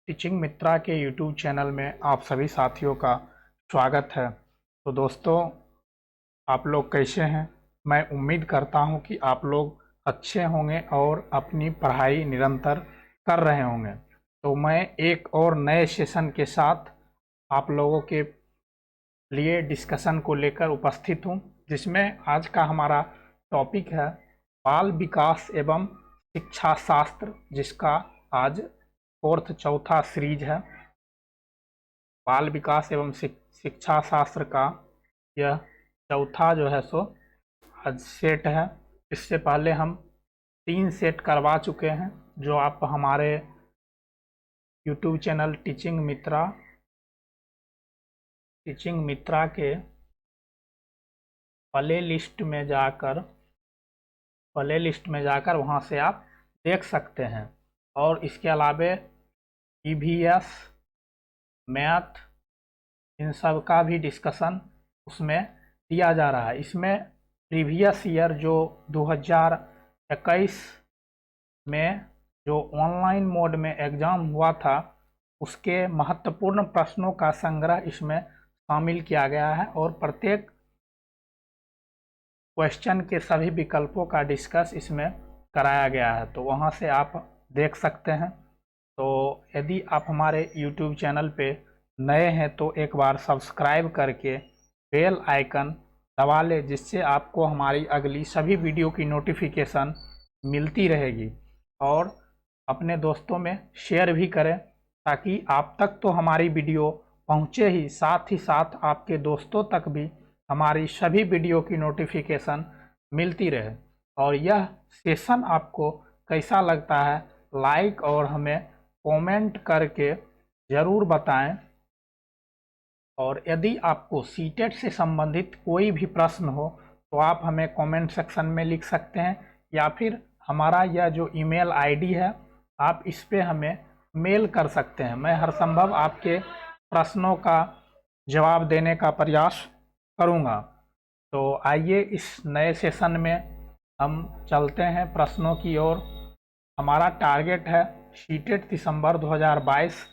Teaching मित्रा के YouTube channel में आप सभी साथियों का स्वागत है। तो दोस्तों, आप लोग कैसे हैं? मैं उम्मीद करता हूं कि आप लोग अच्छे होंगे और अपनी पढ़ाई निरंतर कर रहे होंगे। तो मैं एक और नए सेशन के साथ आप लोगों के लिए डिस्कशन को लेकर उपस्थित हूं, जिसमें आज का हमारा टॉपिक है बाल विकास एवं शिक्षा शास्त्र, जिसका आज चौथा सीरीज है। बाल विकास एवं शिक्षा शास्त्र का यह चौथा जो है सो आज सेट है। इससे पहले हम 3 सेट करवा चुके हैं, जो आप हमारे यूट्यूब चैनल टीचिंग मित्रा के प्ले लिस्ट में जाकर वहां से आप देख सकते हैं। और इसके अलावा EVS, मैथ, इन सब का भी डिस्कशन उसमें दिया जा रहा है। इसमें प्रीवियस ईयर जो 2021 में जो ऑनलाइन मोड में एग्ज़ाम हुआ था, उसके महत्वपूर्ण प्रश्नों का संग्रह इसमें शामिल किया गया है और प्रत्येक क्वेश्चन के सभी विकल्पों का डिस्कस इसमें कराया गया है। तो वहां से आप देख सकते हैं। तो यदि आप हमारे YouTube चैनल पे नए हैं तो एक बार सब्सक्राइब करके बेल आइकन दबा लें, जिससे आपको हमारी अगली सभी वीडियो की नोटिफिकेशन मिलती रहेगी। और अपने दोस्तों में शेयर भी करें, ताकि आप तक तो हमारी वीडियो पहुंचे ही साथ आपके दोस्तों तक भी हमारी सभी वीडियो की नोटिफिकेशन मिलती रहे। और यह सेशन आपको कैसा लगता है, लाइक और हमें कमेंट करके ज़रूर बताएं। और यदि आपको सीटेट से संबंधित कोई भी प्रश्न हो तो आप हमें कमेंट सेक्शन में लिख सकते हैं, या फिर हमारा यह जो ईमेल आईडी है, आप इस पे हमें मेल कर सकते हैं। मैं हर संभव आपके प्रश्नों का जवाब देने का प्रयास करूंगा। तो आइए इस नए सेशन में हम चलते हैं प्रश्नों की ओर। हमारा टारगेट है सीटेट दिसंबर 2022,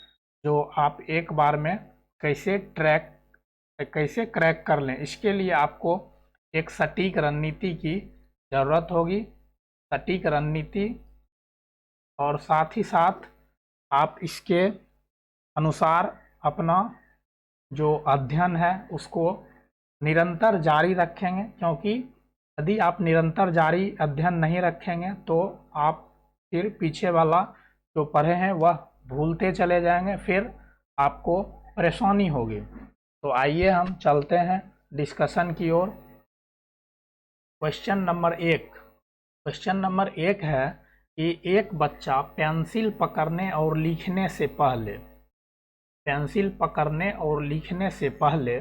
जो आप एक बार में कैसे क्रैक कर लें। इसके लिए आपको एक सटीक रणनीति की ज़रूरत होगी। सटीक रणनीति, और साथ ही साथ आप इसके अनुसार अपना जो अध्ययन है उसको निरंतर जारी रखेंगे, क्योंकि यदि आप निरंतर जारी अध्ययन नहीं रखेंगे तो आप फिर पीछे वाला जो पढ़े हैं वह भूलते चले जाएंगे, फिर आपको परेशानी होगी। तो आइए हम चलते हैं डिस्कशन की ओर। क्वेश्चन नंबर एक है कि एक बच्चा पेंसिल पकड़ने और लिखने से पहले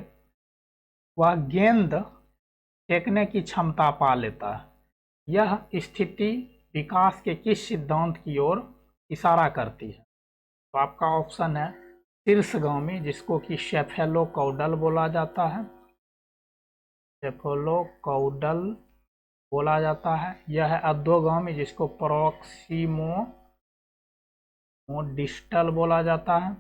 वह गेंद फेंकने की क्षमता पा लेता है। यह स्थिति विकास के किस सिद्धांत की ओर इशारा करती है? तो आपका ऑप्शन है शीर्षगामी, जिसको कि सेफेलोकॉडल बोला जाता है। यह है अधोगामी, जिसको प्रोक्सिमोडिस्टल बोला जाता है।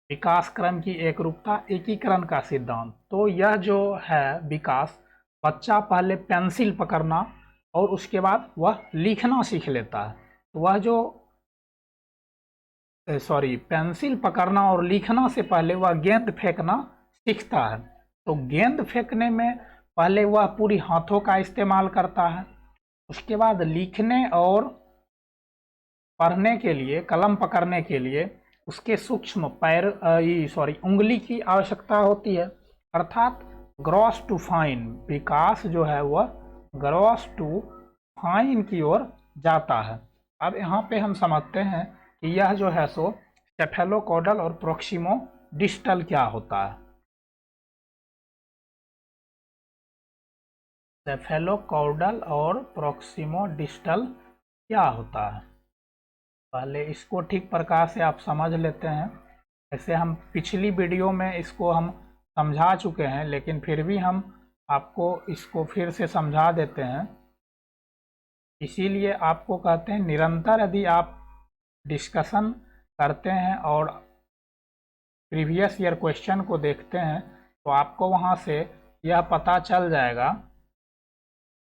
विकास क्रम की एकरूपता, एकीकरण का सिद्धांत। तो यह जो है विकास, बच्चा पहले पेंसिल पकड़ना और उसके बाद वह लिखना सीख लेता है। तो वह जो पेंसिल पकड़ना और लिखना से पहले वह गेंद फेंकना सीखता है। तो गेंद फेंकने में पहले वह पूरी हाथों का इस्तेमाल करता है। उसके बाद लिखने और पढ़ने के लिए, कलम पकड़ने के लिए उसके सूक्ष्म उंगली की आवश्यकता होती है। अर्थात ग्रॉस टू फाइन, विकास जो है वह ग्रॉस टू फाइन की ओर जाता है। अब यहाँ पे हम समझते हैं कि यह जो है सो सेफेलोकॉडल और प्रोक्सिमोडिस्टल क्या होता है। सेफेलोकॉडल और प्रोक्सिमोडिस्टल क्या होता है, पहले इसको ठीक प्रकार से आप समझ लेते हैं। ऐसे हम पिछली वीडियो में इसको हम समझा चुके हैं, लेकिन फिर भी हम आपको इसको फिर से समझा देते हैं। इसीलिए आपको कहते हैं निरंतर यदि आप डिस्कशन करते हैं और प्रीवियस ईयर क्वेश्चन को देखते हैं तो आपको वहाँ से यह पता चल जाएगा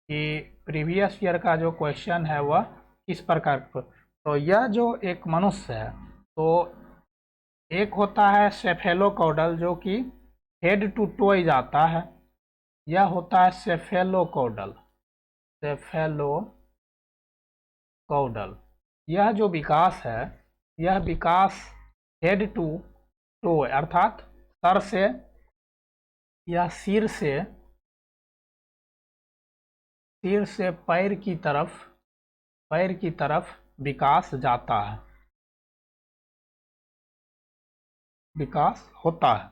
कि प्रीवियस ईयर का जो क्वेश्चन है वह किस प्रकार। तो यह जो एक मनुष्य है, तो एक होता है सेफेलोकॉडल जो कि हेड टू टोइज आता है, यह होता है सेफेलोकॉडल। यह जो विकास है, यह विकास हेड टू टो अर्थात सर से या सिर से पैर की तरफ विकास जाता है, विकास होता है।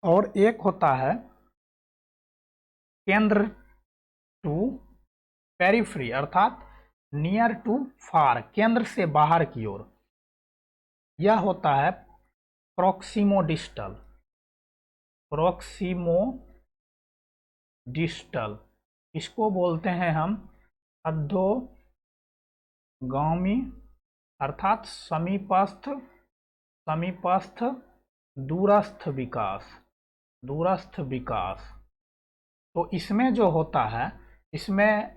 और एक होता है केंद्र टू पेरिफ्री अर्थात नियर टू फार, केंद्र से बाहर की ओर, यह होता है प्रोक्सीमोडिस्टल। इसको बोलते हैं हम अधोगामी अर्थात समीपस्थ दूरस्थ विकास। तो इसमें जो होता है, इसमें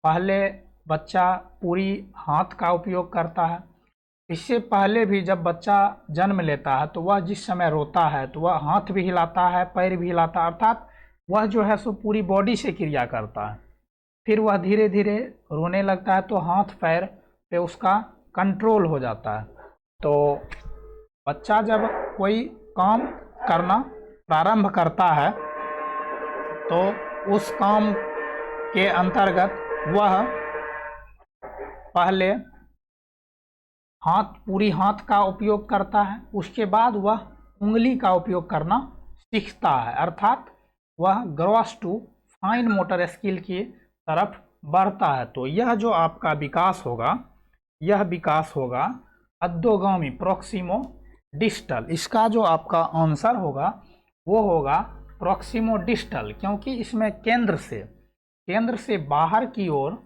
पहले बच्चा पूरी हाथ का उपयोग करता है। इससे पहले भी जब बच्चा जन्म लेता है तो वह जिस समय रोता है तो वह हाथ भी हिलाता है, पैर भी हिलाता है, अर्थात वह जो है सो पूरी बॉडी से क्रिया करता है। फिर वह धीरे धीरे रोने लगता है तो हाथ पैर पे उसका कंट्रोल हो जाता है। तो बच्चा जब कोई काम करना प्रारंभ करता है तो उस काम के अंतर्गत वह पहले पूरी हाथ का उपयोग करता है, उसके बाद वह उंगली का उपयोग करना सीखता है, अर्थात वह gross to fine motor skill की तरफ बढ़ता है। तो यह जो आपका विकास होगा, यह विकास होगा अधोगामी प्रोक्सिमो डिस्टल। इसका जो आपका आंसर होगा वो होगा प्रोक्सिमो डिस्टल, क्योंकि इसमें केंद्र से बाहर की ओर,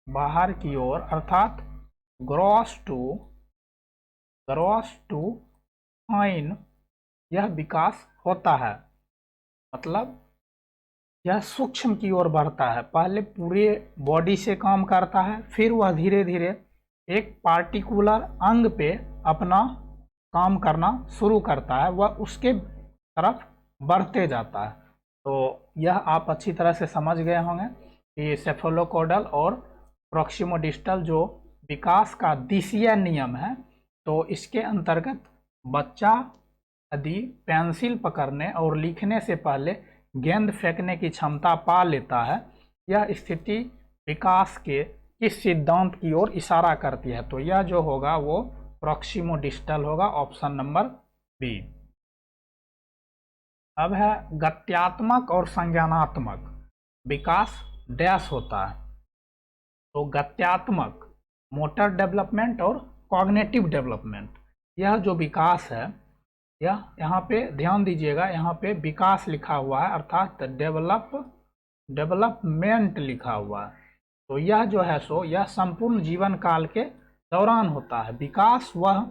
बाहर की ओर अर्थात ग्रॉस टू फाइन यह विकास होता है। मतलब यह सूक्ष्म की ओर बढ़ता है, पहले पूरे बॉडी से काम करता है, फिर वह धीरे धीरे एक पार्टिकुलर अंग पे अपना काम करना शुरू करता है, वह उसके तरफ बढ़ते जाता है। तो यह आप अच्छी तरह से समझ गए होंगे कि सेफेलोकॉडल और प्रोक्सिमोडिस्टल जो विकास का दिशीय नियम है, तो इसके अंतर्गत बच्चा यदि पेंसिल पकड़ने और लिखने से पहले गेंद फेंकने की क्षमता पा लेता है, यह स्थिति विकास के किस सिद्धांत की ओर इशारा करती है। तो यह जो होगा वो प्रोक्सिमोडिस्टल होगा, ऑप्शन नंबर बी। अब है गत्यात्मक और संज्ञानात्मक विकास डैश होता है। तो गत्यात्मक मोटर डेवलपमेंट और कॉग्निटिव डेवलपमेंट, यह जो विकास है, यह यहाँ पे ध्यान दीजिएगा, यहाँ पे विकास लिखा हुआ है अर्थात डेवलपमेंट लिखा हुआ है। तो यह जो है सो यह संपूर्ण जीवन काल के दौरान होता है। विकास वह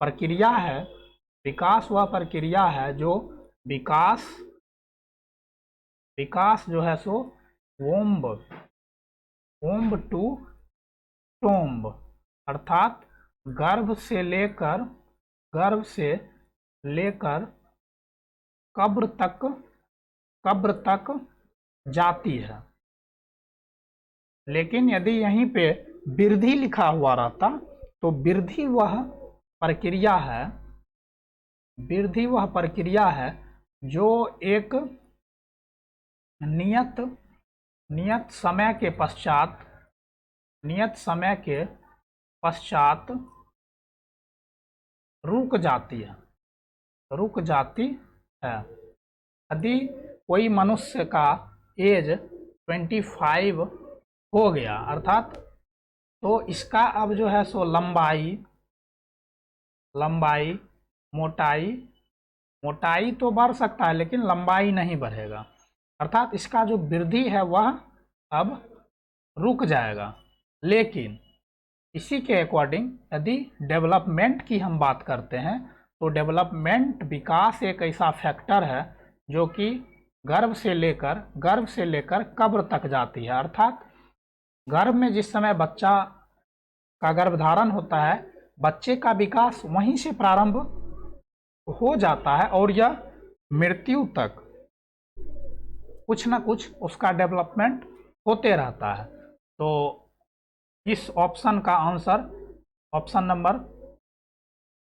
प्रक्रिया है जो विकास जो है सो वोम्ब टू टोम्ब अर्थात गर्भ से लेकर कब्र तक जाती है। लेकिन यदि यहीं पे वृद्धि लिखा हुआ रहता तो वृद्धि वह प्रक्रिया है जो एक नियत समय के पश्चात रुक जाती है। यदि कोई मनुष्य का एज 25 हो गया अर्थात, तो इसका अब जो है सो लंबाई मोटाई तो बढ़ सकता है लेकिन लंबाई नहीं बढ़ेगा, अर्थात इसका जो वृद्धि है वह अब रुक जाएगा। लेकिन इसी के अकॉर्डिंग यदि डेवलपमेंट की हम बात करते हैं तो डेवलपमेंट विकास एक ऐसा फैक्टर है जो कि गर्भ से लेकर कब्र तक जाती है। अर्थात गर्भ में जिस समय बच्चा का गर्भधारण होता है, बच्चे का विकास वहीं से प्रारंभ हो जाता है और यह मृत्यु तक कुछ ना कुछ उसका डेवलपमेंट होते रहता है। तो इस ऑप्शन का आंसर ऑप्शन नंबर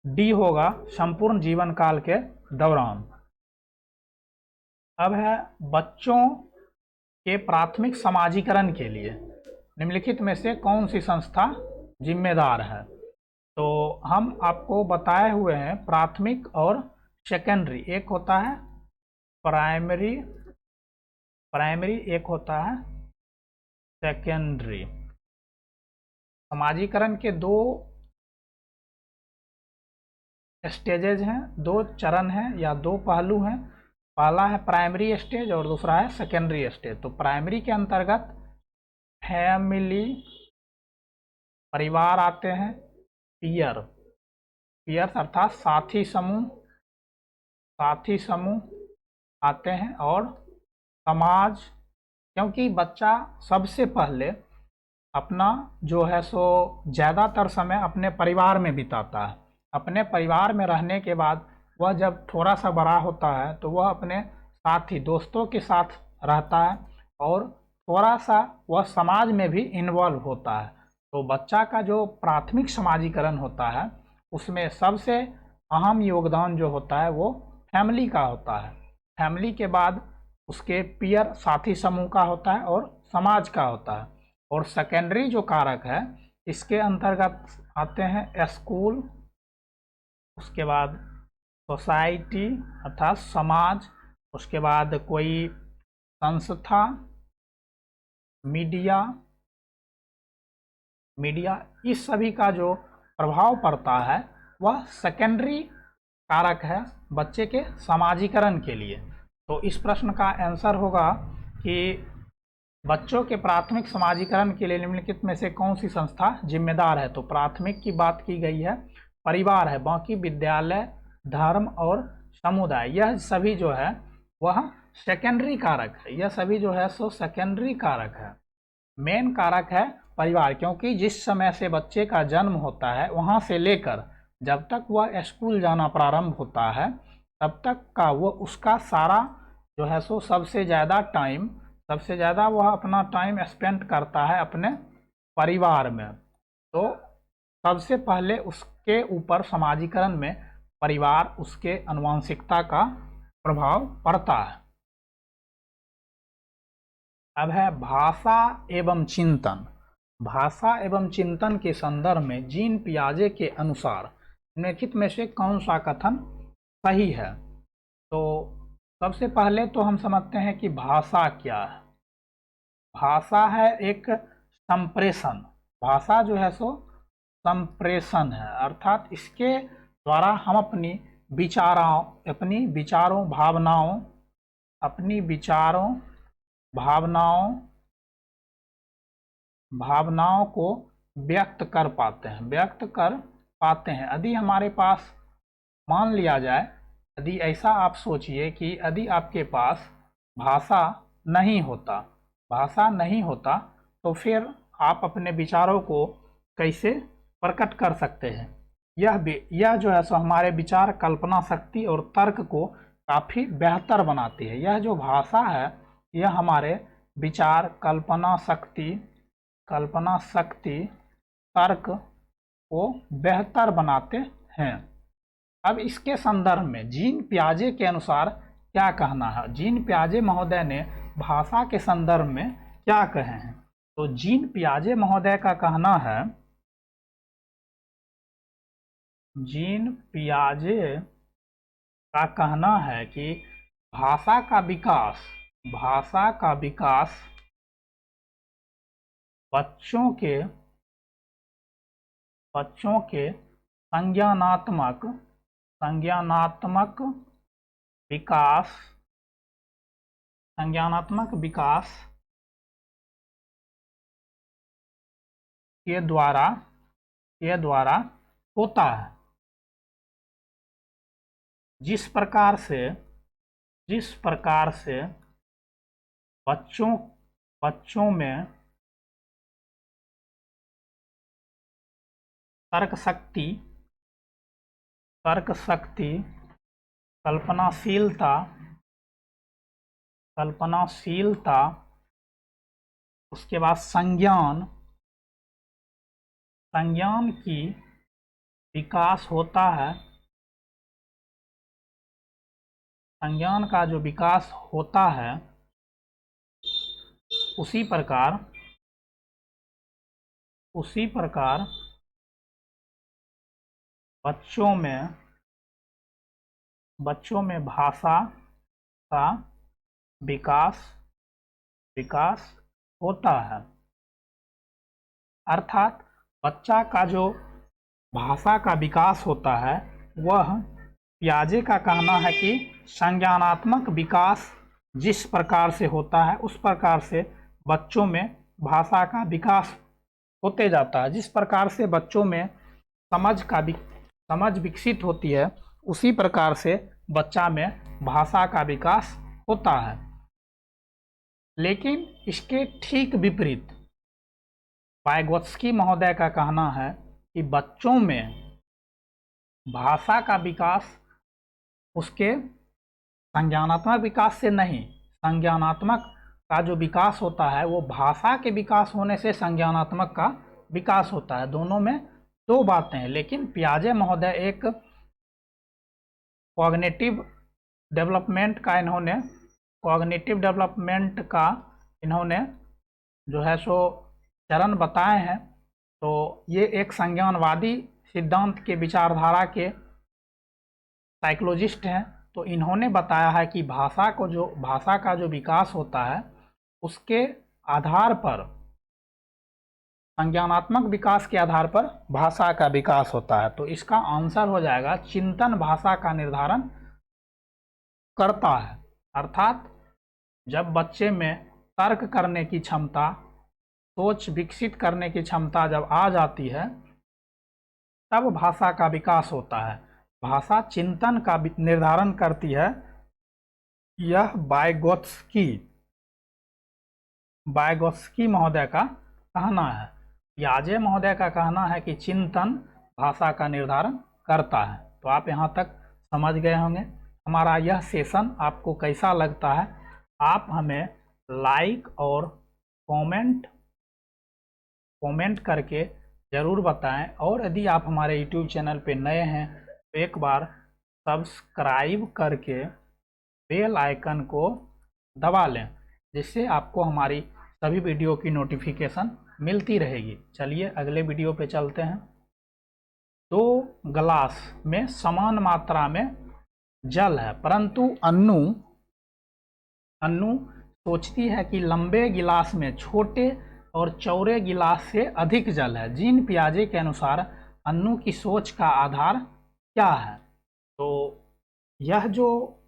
डी होगा, संपूर्ण जीवन काल के दौरान। अब है बच्चों के प्राथमिक समाजीकरण के लिए निम्नलिखित में से कौन सी संस्था जिम्मेदार है। तो हम आपको बताए हुए हैं प्राथमिक और सेकेंडरी, एक होता है प्राइमरी, एक होता है सेकेंडरी। समाजीकरण के दो स्टेजेज हैं, दो चरण हैं या दो पहलू हैं। पहला है प्राइमरी स्टेज और दूसरा है सेकेंडरी स्टेज। तो प्राइमरी के अंतर्गत फैमिली, परिवार आते हैं, पियर्स अर्थात साथी समूह आते हैं, और समाज, क्योंकि बच्चा सबसे पहले अपना जो है सो ज़्यादातर समय अपने परिवार में बिताता है। अपने परिवार में रहने के बाद वह जब थोड़ा सा बड़ा होता है तो वह अपने साथी दोस्तों के साथ रहता है और थोड़ा सा वह समाज में भी इन्वॉल्व होता है। तो बच्चा का जो प्राथमिक समाजीकरण होता है उसमें सबसे अहम योगदान जो होता है वो फैमिली का होता है। फैमिली के बाद उसके पीयर साथी समूह का होता है और समाज का होता है। और सेकेंडरी जो कारक है इसके अंतर्गत आते हैं स्कूल, उसके बाद सोसाइटी अर्थात समाज, उसके बाद कोई संस्था, मीडिया, इस सभी का जो प्रभाव पड़ता है वह सेकेंडरी कारक है बच्चे के समाजीकरण के लिए। तो इस प्रश्न का आंसर होगा कि बच्चों के प्राथमिक समाजीकरण के लिए निम्नलिखित में से कौन सी संस्था जिम्मेदार है। तो प्राथमिक की बात की गई है, परिवार है, बाकी विद्यालय, धर्म और समुदाय, यह सभी जो है वह सेकेंडरी कारक है। यह सभी जो है सो सेकेंडरी कारक है। मेन कारक है परिवार, क्योंकि जिस समय से बच्चे का जन्म होता है वहाँ से लेकर जब तक वह स्कूल जाना प्रारंभ होता है तब तक का वो उसका सारा जो है सो सबसे ज़्यादा वह अपना टाइम स्पेंड करता है अपने परिवार में। तो सबसे पहले उसके ऊपर समाजीकरण में परिवार, उसके आनुवंशिकता का प्रभाव पड़ता है। अब है भाषा एवं चिंतन। भाषा एवं चिंतन के संदर्भ में जीन पियाजे के अनुसार निम्नलिखित में से कौन सा कथन सही है। तो सबसे पहले तो हम समझते हैं कि भाषा क्या है। भाषा है एक संप्रेषण, भाषा जो है सो संप्रेषण है, अर्थात इसके द्वारा हम अपनी भावनाओं को व्यक्त कर पाते हैं। यदि हमारे पास मान लिया जाए, यदि ऐसा आप सोचिए कि यदि आपके पास भाषा नहीं होता तो फिर आप अपने विचारों को कैसे प्रकट कर सकते हैं। यह जो है सो हमारे विचार, कल्पना शक्ति और तर्क को काफ़ी बेहतर बनाती है। यह जो भाषा है यह हमारे विचार, कल्पना शक्ति, तर्क को बेहतर बनाते हैं। अब इसके संदर्भ में जीन पियाजे के अनुसार क्या कहना है। जीन पियाजे महोदय ने भाषा के संदर्भ में क्या कहे हैं। तो जीन पियाजे महोदय का कहना है, जीन पियाजे का कहना है कि भाषा का विकास बच्चों के संज्ञानात्मक विकास के द्वारा होता है। जिस प्रकार से बच्चों में तर्क शक्ति, कल्पनाशीलता, उसके बाद संज्ञान की विकास होता है, संज्ञान का जो विकास होता है, उसी प्रकार बच्चों में भाषा का विकास होता है। अर्थात बच्चा का जो भाषा का विकास होता है, वह पियाजे का कहना है कि संज्ञानात्मक विकास जिस प्रकार से होता है, उस प्रकार से बच्चों में भाषा का विकास होते जाता है। जिस प्रकार से बच्चों में समझ विकसित होती है, उसी प्रकार से बच्चा में भाषा का विकास होता है। लेकिन इसके ठीक विपरीत वाइगोत्स्की महोदय का कहना है कि बच्चों में भाषा का विकास उसके संज्ञानात्मक विकास से नहीं, संज्ञानात्मक का जो विकास होता है वो भाषा के विकास होने से संज्ञानात्मक का विकास होता है। दोनों में दो बातें हैं। लेकिन पियाजे महोदय एक कॉग्निटिव डेवलपमेंट का इन्होंने जो है सो चरण बताए हैं। तो ये एक संज्ञानवादी सिद्धांत के विचारधारा के साइकोलॉजिस्ट हैं। तो इन्होंने बताया है कि भाषा का जो विकास होता है, उसके आधार पर, संज्ञानात्मक विकास के आधार पर भाषा का विकास होता है। तो इसका आंसर हो जाएगा चिंतन भाषा का निर्धारण करता है। अर्थात जब बच्चे में तर्क करने की क्षमता, सोच विकसित करने की क्षमता जब आ जाती है, तब भाषा का विकास होता है। भाषा चिंतन का निर्धारण करती है। यह वाइगोत्स्की महोदय का कहना है। पियाजे महोदय का कहना है कि चिंतन भाषा का निर्धारण करता है। तो आप यहाँ तक समझ गए होंगे। हमारा यह सेशन आपको कैसा लगता है, आप हमें लाइक और कमेंट करके ज़रूर बताएं। और यदि आप हमारे यूट्यूब चैनल पे नए हैं तो एक बार सब्सक्राइब करके बेल आइकन को दबा लें, जिससे आपको हमारी सभी वीडियो की नोटिफिकेशन मिलती रहेगी। चलिए अगले वीडियो पे चलते हैं। 2 गिलास में समान मात्रा में जल है, परंतु अन्नू सोचती है कि लंबे गिलास में छोटे और चौड़े गिलास से अधिक जल है। जीन पियाजे के अनुसार अन्नू की सोच का आधार क्या है? तो यह जो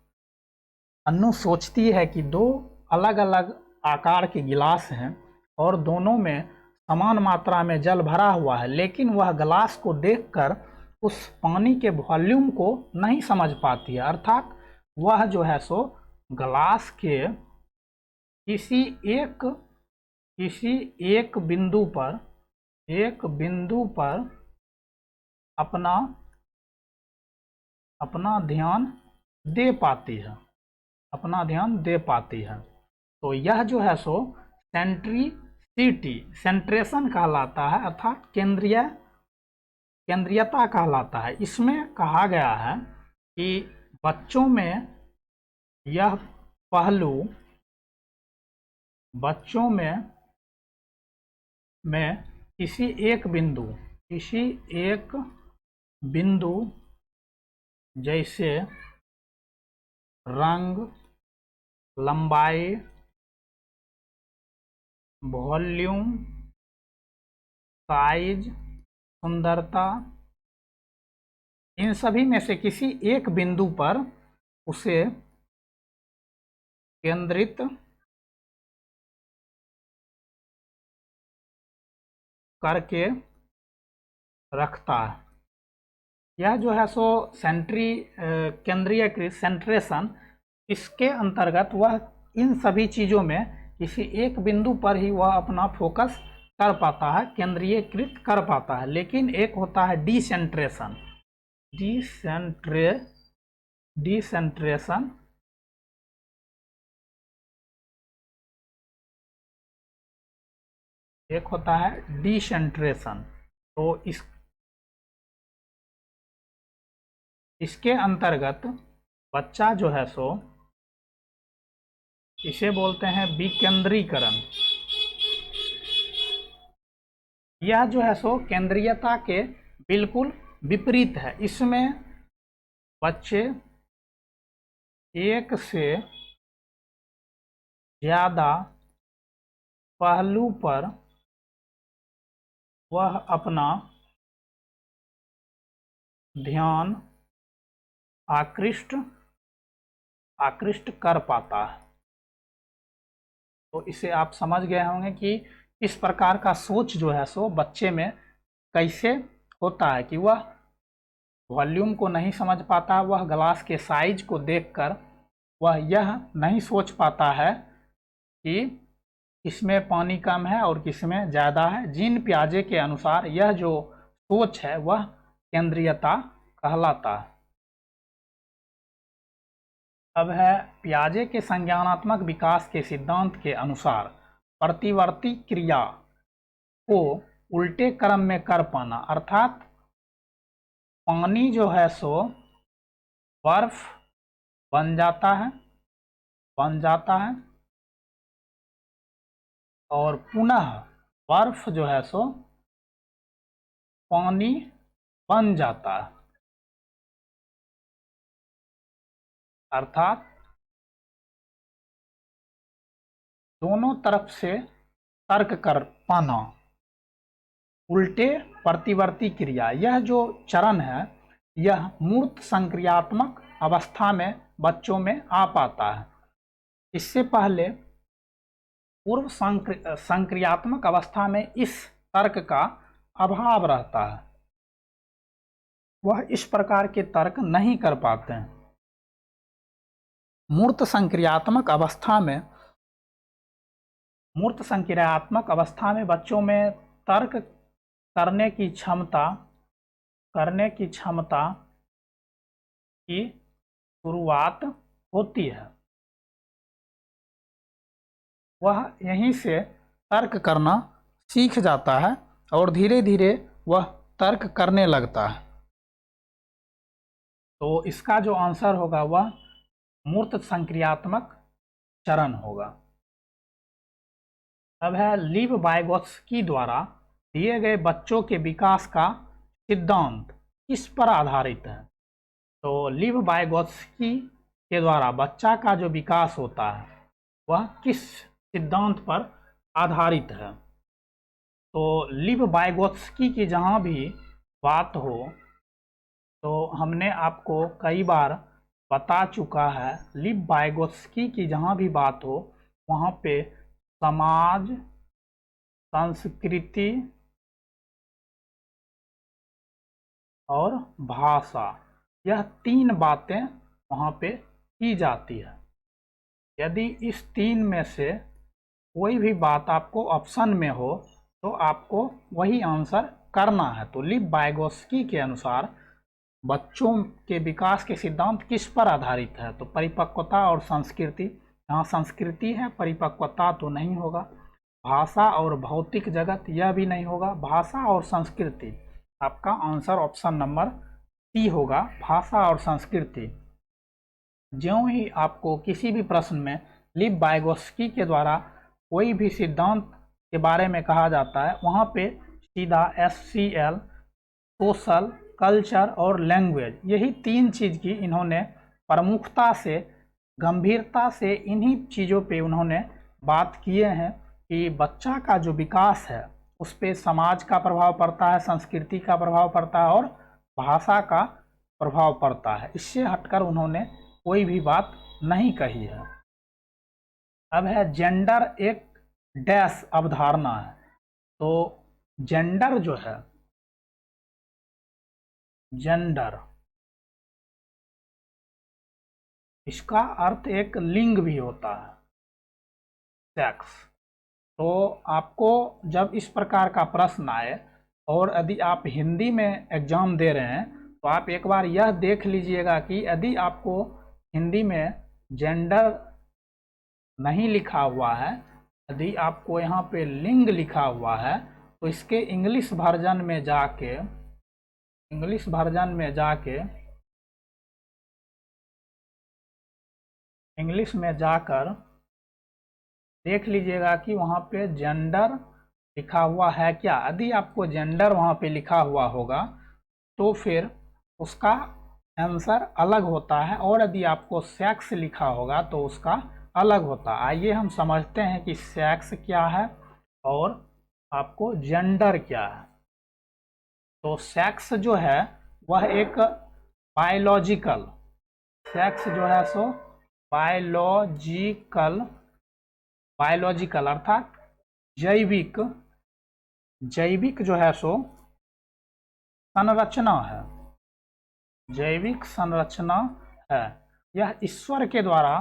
अन्नू सोचती है कि 2 अलग अलग आकार के गिलास हैं और दोनों में समान मात्रा में जल भरा हुआ है, लेकिन वह गिलास को देखकर उस पानी के वॉल्यूम को नहीं समझ पाती है। अर्थात वह जो है सो गिलास के किसी एक बिंदु पर अपना ध्यान दे पाती है। तो यह जो है सो सेंट्रेशन कहलाता है, अर्थात केंद्रीयता कहलाता है। इसमें कहा गया है कि बच्चों में यह पहलू किसी एक बिंदु जैसे रंग, लंबाई, वॉल्यूम, साइज, सुंदरता, इन सभी में से किसी एक बिंदु पर उसे केंद्रित करके रखता है। यह जो है सो केंद्रीयकृत सेंट्रेशन, इसके अंतर्गत वह इन सभी चीज़ों में किसी एक बिंदु पर ही वह अपना फोकस कर पाता है, केंद्रीयकृत कर पाता है। लेकिन एक होता है डिसेंट्रेशन। डिसेंट्रेशन एक होता है डिसेंट्रेशन। तो इसके अंतर्गत बच्चा जो है सो, इसे बोलते हैं विकेंद्रीकरण। यह जो है सो केंद्रीयता के बिल्कुल विपरीत है। इसमें बच्चे एक से ज़्यादा पहलू पर वह अपना ध्यान आकृष्ट कर पाता है। तो इसे आप समझ गए होंगे कि इस प्रकार का सोच जो है सो बच्चे में कैसे होता है कि वह वॉल्यूम को नहीं समझ पाता, वह ग्लास के साइज को देखकर वह यह नहीं सोच पाता है कि किसमें पानी कम है और किसमें ज़्यादा है। जीन पियाजे के अनुसार यह जो सोच है वह केंद्रीयता कहलाता है। अब है पियाजे के संज्ञानात्मक विकास के सिद्धांत के अनुसार प्रतिवर्ती क्रिया को उल्टे क्रम में कर पाना, अर्थात पानी जो है सो बर्फ बन जाता है और पुनः बर्फ जो है सो पानी बन जाता है। अर्थात दोनों तरफ से तर्क कर पाना, उल्टे प्रतिवर्ती क्रिया। यह जो चरण है यह मूर्त संक्रियात्मक अवस्था में बच्चों में आ पाता है। इससे पहले पूर्व संक्रियात्मक अवस्था में इस तर्क का अभाव रहता है, वह इस प्रकार के तर्क नहीं कर पाते हैं। मूर्त संक्रियात्मक अवस्था में बच्चों में तर्क करने की क्षमता की शुरुआत होती है। वह यहीं से तर्क करना सीख जाता है और धीरे धीरे वह तर्क करने लगता है। तो इसका जो आंसर होगा वह मूर्त संक्रियात्मक चरण होगा। अब है लीव वाइगोत्स्की द्वारा दिए गए बच्चों के विकास का सिद्धांत किस पर आधारित है। तो लीव वाइगोत्स्की के द्वारा बच्चा का जो विकास होता है वह किस सिद्धांत पर आधारित है। तो लीव वाइगोत्स्की की जहाँ भी बात हो तो हमने आपको कई बार बता चुका है, लीव वाइगोत्स्की की जहाँ भी बात हो वहाँ पे समाज, संस्कृति और भाषा, यह तीन बातें वहाँ पे की जाती है। यदि इस तीन में से कोई भी बात आपको ऑप्शन में हो तो आपको वही आंसर करना है। तो लीव वाइगोत्स्की के अनुसार बच्चों के विकास के सिद्धांत किस पर आधारित है। तो परिपक्वता और संस्कृति, यहाँ संस्कृति है, परिपक्वता तो नहीं होगा। भाषा और भौतिक जगत, यह भी नहीं होगा। भाषा और संस्कृति, आपका आंसर ऑप्शन नंबर सी होगा, भाषा और संस्कृति। ज्यों ही आपको किसी भी प्रश्न में लीव वाइगोत्स्की के द्वारा कोई भी सिद्धांत के बारे में कहा जाता है वहाँ पे सीधा SCL, सोशल, कल्चर और लैंग्वेज, यही तीन चीज़ की इन्होंने प्रमुखता से, गंभीरता से इन्हीं चीज़ों पे उन्होंने बात किए हैं कि बच्चा का जो विकास है उस पर समाज का प्रभाव पड़ता है, संस्कृति का प्रभाव पड़ता है और भाषा का प्रभाव पड़ता है। इससे हटकर उन्होंने कोई भी बात नहीं कही है। अब है जेंडर एक डैश अवधारणा है। तो जेंडर जो है, जेंडर, इसका अर्थ एक लिंग भी होता है, सेक्स। तो आपको जब इस प्रकार का प्रश्न आए और यदि आप हिंदी में एग्जाम दे रहे हैं तो आप एक बार यह देख लीजिएगा कि यदि आपको हिंदी में जेंडर नहीं लिखा हुआ है, यदि आपको यहाँ पे लिंग लिखा हुआ है, तो इसके इंग्लिश वर्जन में जाके इंग्लिश में जाकर देख लीजिएगा कि वहाँ पे जेंडर लिखा हुआ है क्या। यदि आपको जेंडर वहाँ पे लिखा हुआ होगा तो फिर उसका आंसर अलग होता है, और यदि आपको सेक्स लिखा होगा तो उसका अलग होता है। आइए हम समझते हैं कि सेक्स क्या है और आपको जेंडर क्या है। तो सेक्स जो है वह एक बायोलॉजिकल, सेक्स जो है सो बायोलॉजिकल अर्थात जैविक जो है सो संरचना है, जैविक संरचना है। यह ईश्वर के द्वारा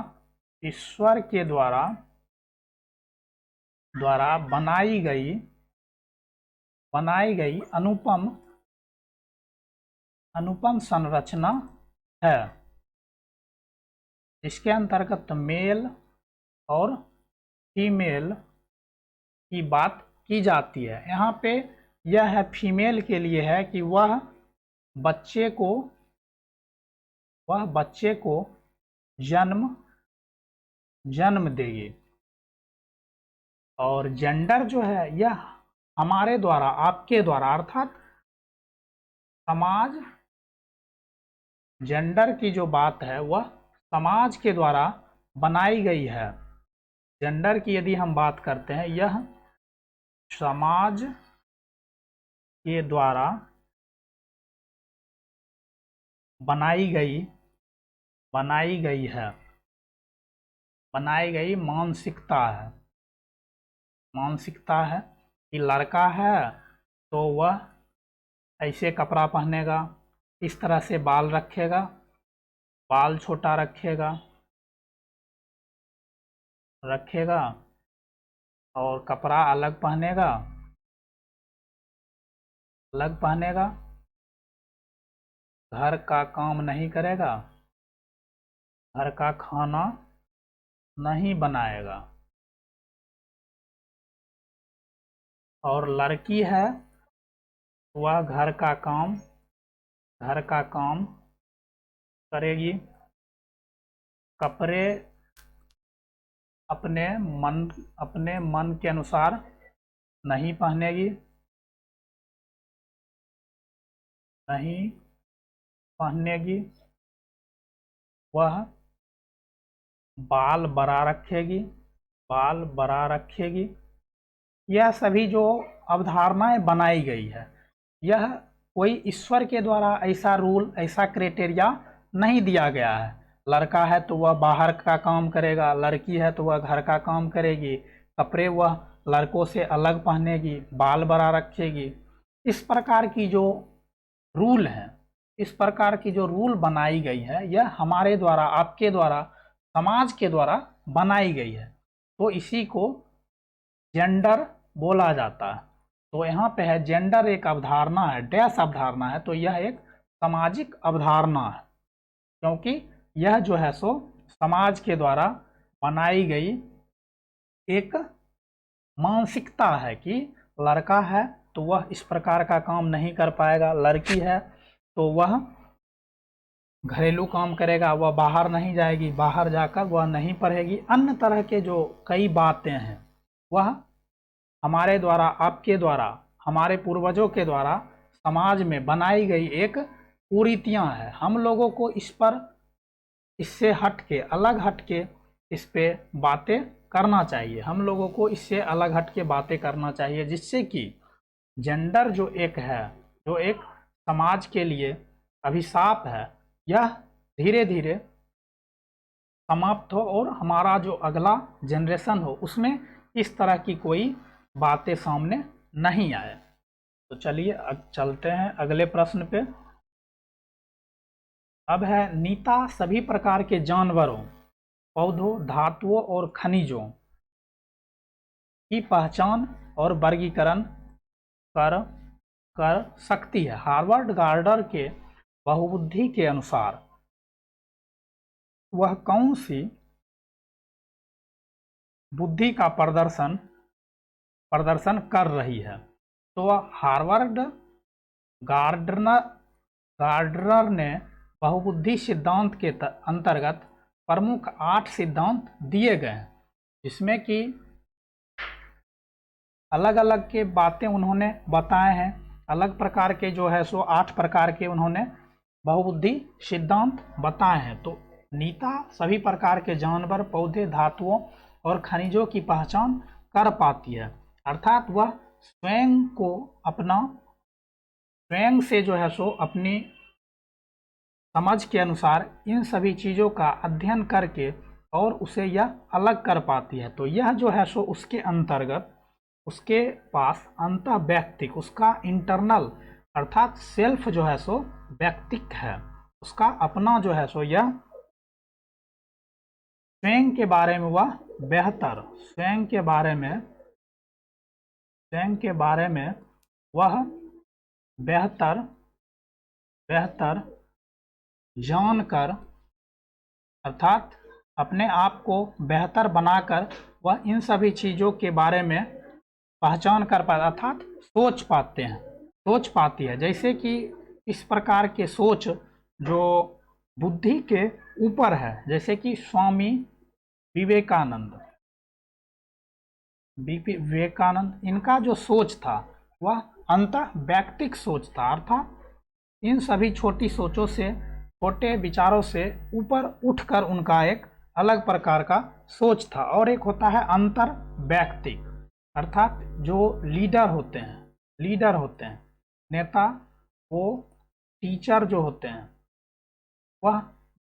बनाई गई अनुपम संरचना है, इसके अंतर्गत मेल और फीमेल की बात की जाती है। यहाँ पे यह है फीमेल के लिए है कि वह बच्चे को जन्म देगी, और जेंडर जो है यह हमारे द्वारा, आपके द्वारा, अर्थात समाज, जेंडर की जो बात है वह समाज के द्वारा बनाई गई है। जेंडर की यदि हम बात करते हैं, यह समाज के द्वारा बनाई गई मानसिकता है कि लड़का है तो वह ऐसे कपड़ा पहनेगा, इस तरह से बाल रखेगा, बाल छोटा रखेगा और कपड़ा अलग पहनेगा, घर का काम नहीं करेगा, घर का खाना नहीं बनाएगा, और लड़की है वह घर का काम करेगी, कपड़े अपने मन के अनुसार नहीं पहनेगी, वह बाल बड़ा रखेगी। यह सभी जो अवधारणाएं बनाई गई है, यह कोई ईश्वर के द्वारा ऐसा रूल, ऐसा क्राइटेरिया नहीं दिया गया है। लड़का है तो वह बाहर का काम करेगा, लड़की है तो वह घर का काम करेगी, कपड़े वह लड़कों से अलग पहनेगी, बाल बड़ा रखेगी। इस प्रकार की जो रूल है, इस प्रकार की जो रूल बनाई गई है, यह हमारे द्वारा, आपके द्वारा, समाज के द्वारा बनाई गई है। तो इसी को जेंडर बोला जाता है। तो यहाँ पे है जेंडर एक अवधारणा है, डैश अवधारणा है, तो यह एक सामाजिक अवधारणा है, क्योंकि यह जो है सो समाज के द्वारा बनाई गई एक मानसिकता है कि लड़का है तो वह इस प्रकार का काम नहीं कर पाएगा, लड़की है तो वह घरेलू काम करेगा, वह बाहर नहीं जाएगी, बाहर जाकर वह नहीं पढ़ेगी। अन्य तरह के जो कई बातें हैं वह हमारे द्वारा, आपके द्वारा, हमारे पूर्वजों के द्वारा समाज में बनाई गई एक कुरीतियां हैं। हम लोगों को इससे हटके, अलग हटके इस पे बातें करना चाहिए। हम लोगों को इससे अलग हटके बातें करना चाहिए, जिससे कि जेंडर जो एक है, जो एक समाज के लिए अभिशाप है, यह धीरे धीरे समाप्त हो और हमारा जो अगला जनरेशन हो उसमें इस तरह की कोई बातें सामने नहीं आए। तो चलिए अब चलते हैं अगले प्रश्न पे। अब है नीता सभी प्रकार के जानवरों, पौधों, धातुओं और खनिजों की पहचान और वर्गीकरण कर कर सकती है। हार्वर्ड गार्डर के बहुबुद्धि के अनुसार वह कौन सी बुद्धि का प्रदर्शन कर रही है? तो हार्वर्ड गार्डनर गार्डनर ने बहुबुद्धि सिद्धांत के अंतर्गत प्रमुख 8 सिद्धांत दिए गए हैं, जिसमें कि अलग अलग के बातें उन्होंने बताए हैं। अलग प्रकार के जो है सो 8 प्रकार के उन्होंने बहुबुद्धि सिद्धांत बताए हैं। तो नीता सभी प्रकार के जानवर, पौधे, धातुओं और खनिजों की पहचान कर पाती है, अर्थात वह स्वयं से जो है सो अपनी समझ के अनुसार इन सभी चीज़ों का अध्ययन करके और उसे यह अलग कर पाती है। तो यह जो है सो उसके अंतर्गत उसके पास अंतः व्यक्तिक, उसका इंटरनल अर्थात सेल्फ जो है सो व्यक्तिक है, उसका अपना जो है सो यह स्वयं के बारे में वह बेहतर, स्वयं के बारे में वह बेहतर जानकर, अर्थात अपने आप को बेहतर बनाकर वह इन सभी चीज़ों के बारे में पहचान कर पाता, अर्थात सोच पाती है। जैसे कि इस प्रकार के सोच जो बुद्धि के ऊपर है, जैसे कि स्वामी विवेकानंद इनका जो सोच था वह अंतः व्यक्तिक सोच था, अर्थात इन सभी छोटी सोचों से, छोटे विचारों से ऊपर उठकर उनका एक अलग प्रकार का सोच था। और एक होता है अंतर व्यक्तिक, अर्थात जो लीडर होते हैं, नेता, वो टीचर जो होते हैं, वह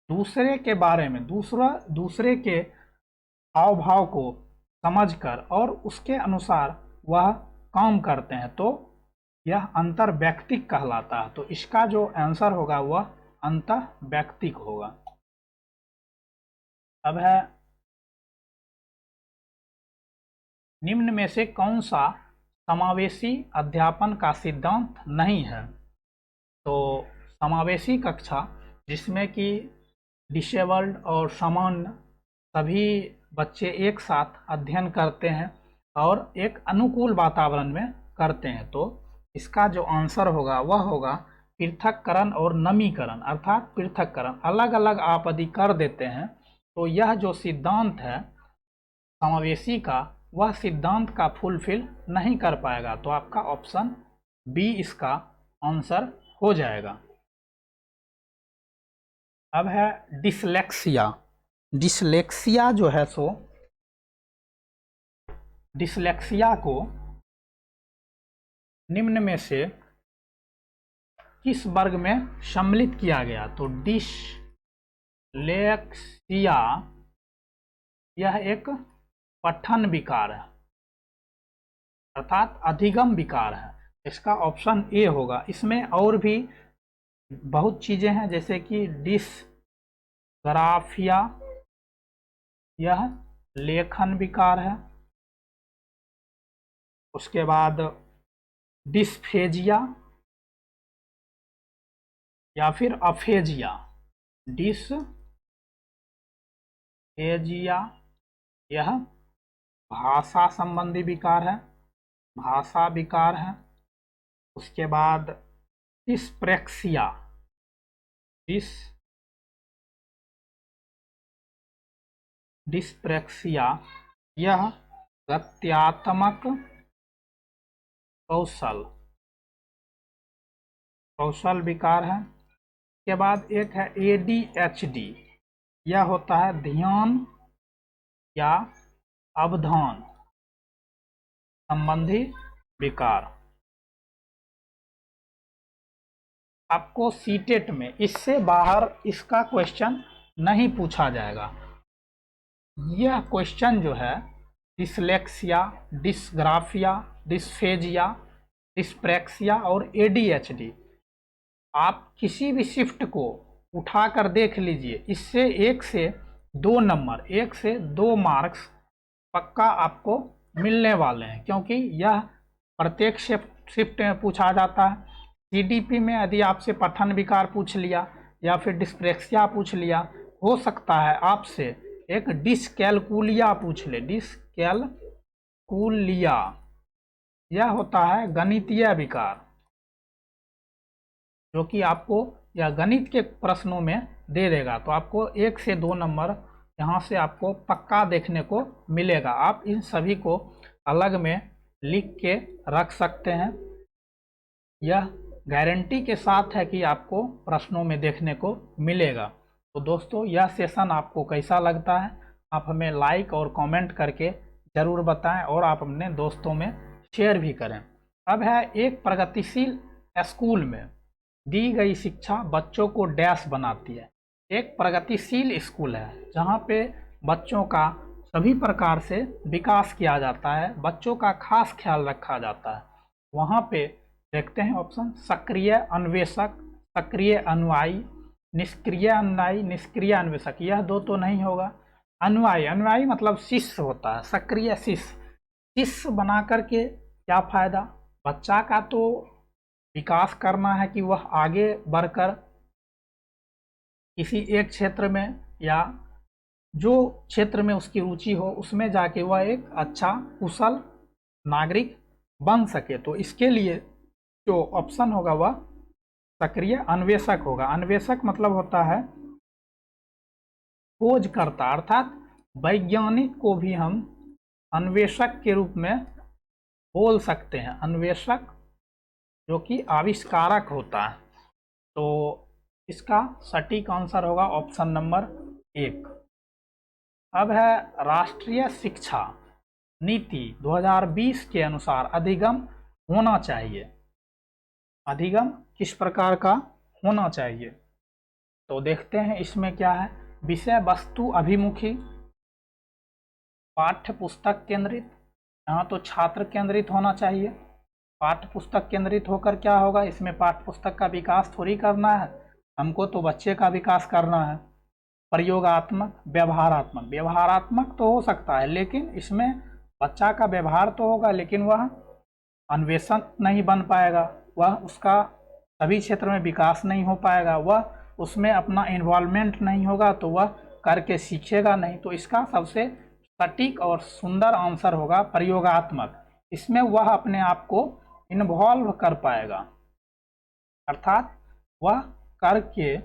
दूसरे के बारे में, दूसरे के हाव भाव को समझकर और उसके अनुसार वह काम करते हैं, तो यह अंतर व्यक्तिक कहलाता है। तो इसका जो आंसर होगा वह अंतः व्यक्तिक होगा। अब है निम्न में से कौन सा समावेशी अध्यापन का सिद्धांत नहीं है? तो समावेशी कक्षा जिसमें कि डिसेबल्ड और सामान्य सभी बच्चे एक साथ अध्ययन करते हैं और एक अनुकूल वातावरण में करते हैं, तो इसका जो आंसर होगा वह होगा पृथक्करण और नमीकरण, अर्थात पृथक्करण, अलग अलग आप यदि कर देते हैं तो यह जो सिद्धांत है समावेशी का, वह सिद्धांत का फुलफिल नहीं कर पाएगा। तो आपका ऑप्शन बी इसका आंसर हो जाएगा। अब है डिसलेक्सिया जो है सो डिसलेक्सिया को निम्न में से किस वर्ग में सम्मिलित किया गया? तो डिसलेक्सिया यह एक पठन विकार है, अर्थात अधिगम विकार है। इसका ऑप्शन ए होगा। इसमें और भी बहुत चीजें हैं, जैसे कि डिसग्राफिया यह लेखन विकार है, उसके बाद डिस्फेजिया या फिर अफेजिया। डिसफेजिया यह भाषा संबंधी विकार है, भाषा विकार है। उसके बाद डिस्प्रेक्सिया यह गत्यात्मक कौशल विकार है। के बाद एक है ADHD, यह होता है ध्यान या अवधान संबंधी विकार। आपको सीटेट में इससे बाहर इसका क्वेश्चन नहीं पूछा जाएगा। यह क्वेश्चन जो है डिसलेक्सिया, डिसग्राफिया, डिस्फेजिया डिस्प्रैक्सिया और ADHD, आप किसी भी शिफ्ट को उठाकर देख लीजिए, इससे 1 से 2 मार्क्स पक्का आपको मिलने वाले हैं, क्योंकि यह प्रत्येक शिफ्ट में पूछा जाता है। CDP में यदि आपसे पठन विकार पूछ लिया या फिर डिस्प्रैक्सिया पूछ लिया, हो सकता है आपसे एक डिसकैलकुलिया पूछ ले। डिसकैलकुलिया यह होता है गणितीय विकार, जो कि आपको यह गणित के प्रश्नों में दे देगा। तो आपको 1 से 2 नंबर यहाँ से आपको पक्का देखने को मिलेगा। आप इन सभी को अलग में लिख के रख सकते हैं। यह गारंटी के साथ है कि आपको प्रश्नों में देखने को मिलेगा। तो दोस्तों, यह सेशन आपको कैसा लगता है, आप हमें लाइक और कमेंट करके ज़रूर बताएं और आप अपने दोस्तों में शेयर भी करें। अब है, एक प्रगतिशील स्कूल में दी गई शिक्षा बच्चों को डैश बनाती है। एक प्रगतिशील स्कूल है जहाँ पे बच्चों का सभी प्रकार से विकास किया जाता है, बच्चों का खास ख्याल रखा जाता है। वहाँ पे देखते हैं ऑप्शन, सक्रिय अन्वेषक, सक्रिय अनुयायी, निष्क्रिय अनुयायी, निष्क्रिय अन्वेषक। यह दो तो नहीं होगा। अनुयायी, अनुयायी मतलब शिष्य होता है, सक्रिय शिष्य। शिष्य बना करके क्या फायदा, बच्चा का तो विकास करना है कि वह आगे बढ़कर किसी एक क्षेत्र में या जो क्षेत्र में उसकी रुचि हो उसमें जाके वह एक अच्छा कुशल नागरिक बन सके। तो इसके लिए जो ऑप्शन होगा वह सक्रिय अन्वेषक होगा। अन्वेषक मतलब होता है खोजकर्ता, अर्थात वैज्ञानिक को भी हम अन्वेषक के रूप में बोल सकते हैं। अन्वेषक जो कि आविष्कारक होता है। तो इसका सटीक आंसर होगा ऑप्शन नंबर 1। अब है, राष्ट्रीय शिक्षा नीति 2020 के अनुसार अधिगम होना चाहिए। अधिगम किस प्रकार का होना चाहिए, तो देखते हैं इसमें क्या है। विषय वस्तु अभिमुखी, पाठ्य पुस्तक केंद्रित, यहाँ तो छात्र केंद्रित होना चाहिए। पाठ्य पुस्तक केंद्रित होकर क्या होगा, इसमें पाठ्य पुस्तक का विकास थोड़ी करना है, हमको तो बच्चे का विकास करना है। प्रयोगात्मक, व्यवहारात्मक, व्यवहारात्मक तो हो सकता है लेकिन इसमें बच्चा का व्यवहार तो होगा, लेकिन वह अन्वेषक नहीं बन पाएगा, वह उसका सभी क्षेत्र में विकास नहीं हो पाएगा, वह उसमें अपना इन्वॉल्वमेंट नहीं होगा, तो वह करके सीखेगा नहीं। तो इसका सबसे सटीक और सुंदर आंसर होगा प्रयोगात्मक। इसमें वह अपने आप को इन्वॉल्व कर पाएगा, अर्थात वह करके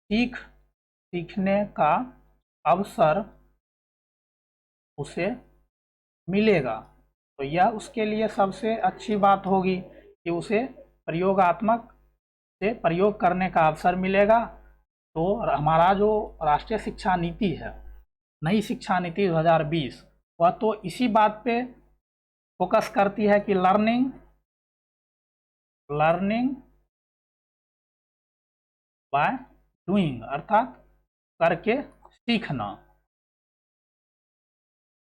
सीखने का अवसर उसे मिलेगा। तो यह उसके लिए सबसे अच्छी बात होगी कि उसे प्रयोगात्मक से प्रयोग करने का अवसर मिलेगा। तो हमारा जो राष्ट्रीय शिक्षा नीति है, नई शिक्षा नीति 2020, वह तो इसी बात पे फोकस करती है कि लर्निंग बाय डूइंग, अर्थात करके सीखना।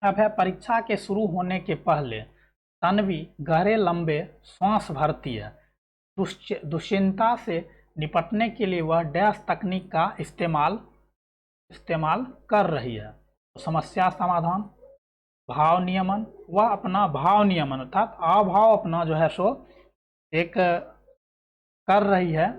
अब है, परीक्षा के शुरू होने के पहले तन्वी गहरे लंबे श्वास भरती है। दुश्चिंता से निपटने के लिए वह डैश तकनीक का इस्तेमाल कर रही है। तो समस्या समाधान, भाव नियमन, वह अपना भाव नियमन अर्थात अभाव अपना जो है सो एक कर रही है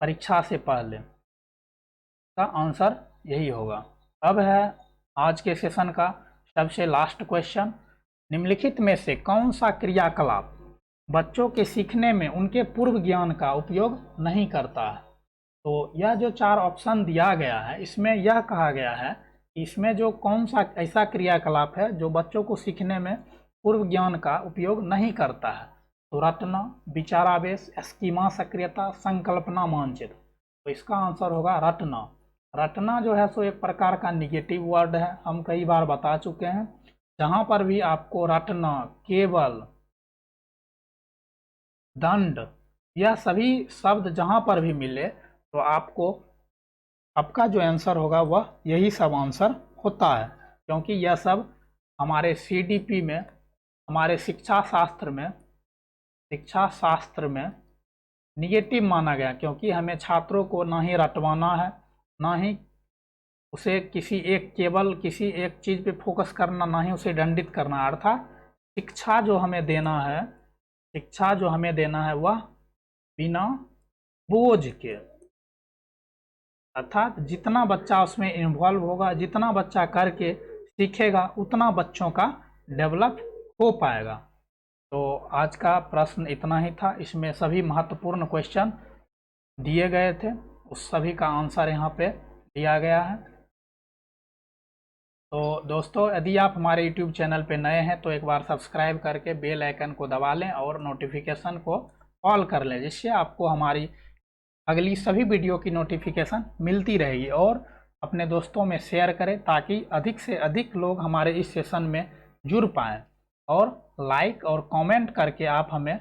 परीक्षा से पहले, का आंसर यही होगा। अब है आज के सेशन का सबसे लास्ट क्वेश्चन, निम्नलिखित में से कौन सा क्रियाकलाप बच्चों के सीखने में उनके पूर्व ज्ञान का उपयोग नहीं करता है। तो यह जो 4 ऑप्शन दिया गया है, इसमें यह कहा गया है कि इसमें जो कौन सा ऐसा क्रियाकलाप है जो बच्चों को सीखने में पूर्व ज्ञान का उपयोग नहीं करता है। तो रटना, विचारावेश, स्कीमा सक्रियता, संकल्पना मानचित्र। तो इसका आंसर होगा रटना। रटना जो है सो एक प्रकार का निगेटिव वर्ड है, हम कई बार बता चुके हैं। जहाँ पर भी आपको रटना, केवल, दंड, यह सभी शब्द जहाँ पर भी मिले तो आपका जो आंसर होगा वह यही सब आंसर होता है, क्योंकि यह सब हमारे CDP में, हमारे शिक्षा शास्त्र में शिक्षा शास्त्र में निगेटिव माना गया, क्योंकि हमें छात्रों को ना ही रटवाना है, ना ही उसे केवल किसी एक चीज़ पे फोकस करना, ना ही उसे दंडित करना। अर्थात शिक्षा जो हमें देना है वह बिना बोझ के, अर्थात जितना बच्चा उसमें इन्वॉल्व होगा, जितना बच्चा करके सीखेगा, उतना बच्चों का डेवलप हो पाएगा। तो आज का प्रश्न इतना ही था। इसमें सभी महत्वपूर्ण क्वेश्चन दिए गए थे, उस सभी का आंसर यहाँ पे दिया गया है। तो दोस्तों, यदि आप हमारे YouTube चैनल पे नए हैं तो एक बार सब्सक्राइब करके बेल आइकन को दबा लें और नोटिफिकेशन को ऑल कर लें, जिससे आपको हमारी अगली सभी वीडियो की नोटिफिकेशन मिलती रहेगी। और अपने दोस्तों में शेयर करें ताकि अधिक से अधिक लोग हमारे इस सेशन में जुड़ पाएँ। और लाइक और कमेंट करके आप हमें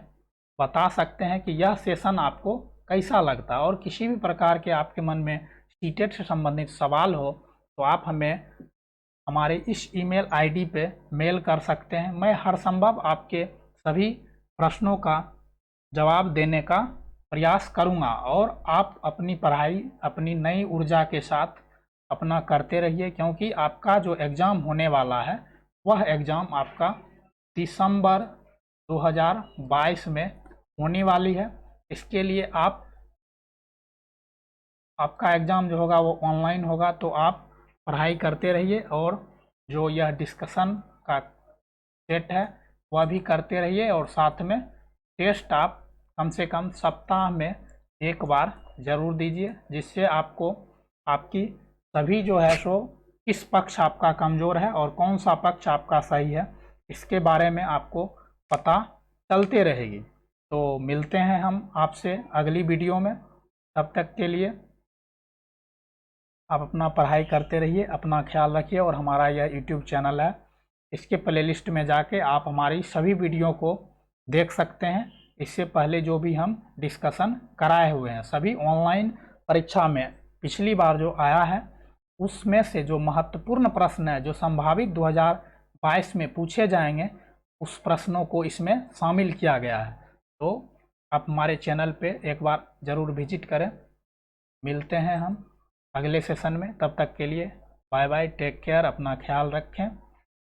बता सकते हैं कि यह सेशन आपको कैसा लगता है। और किसी भी प्रकार के आपके मन में सीटेट से संबंधित सवाल हो तो आप हमें हमारे इस ईमेल आईडी पे मेल कर सकते हैं। मैं हर संभव आपके सभी प्रश्नों का जवाब देने का प्रयास करूंगा। और आप अपनी पढ़ाई अपनी नई ऊर्जा के साथ अपना करते रहिए, क्योंकि आपका जो एग्ज़ाम होने वाला है वह एग्ज़ाम आपका दिसंबर 2022 में होने वाली है। इसके लिए आपका एग्ज़ाम जो होगा वो ऑनलाइन होगा, तो आप पढ़ाई करते रहिए और जो यह डिस्कशन का सेट है वह भी करते रहिए। और साथ में टेस्ट आप कम से कम सप्ताह में एक बार ज़रूर दीजिए, जिससे आपको आपकी सभी जो है सो किस पक्ष आपका कमज़ोर है और कौन सा पक्ष आपका सही है, इसके बारे में आपको पता चलते रहेगी। तो मिलते हैं हम आपसे अगली वीडियो में। तब तक के लिए आप अपना पढ़ाई करते रहिए, अपना ख्याल रखिए। और हमारा यह YouTube चैनल है, इसके प्लेलिस्ट में जाके आप हमारी सभी वीडियो को देख सकते हैं। इससे पहले जो भी हम डिस्कशन कराए हुए हैं सभी ऑनलाइन परीक्षा में पिछली बार जो आया है, उसमें से जो महत्वपूर्ण प्रश्न है जो संभावित 2022 में पूछे जाएंगे, उस प्रश्नों को इसमें शामिल किया गया है। तो आप हमारे चैनल पे एक बार ज़रूर विजिट करें। मिलते हैं हम अगले सेशन में, तब तक के लिए बाय बाय, टेक केयर, अपना ख्याल रखें।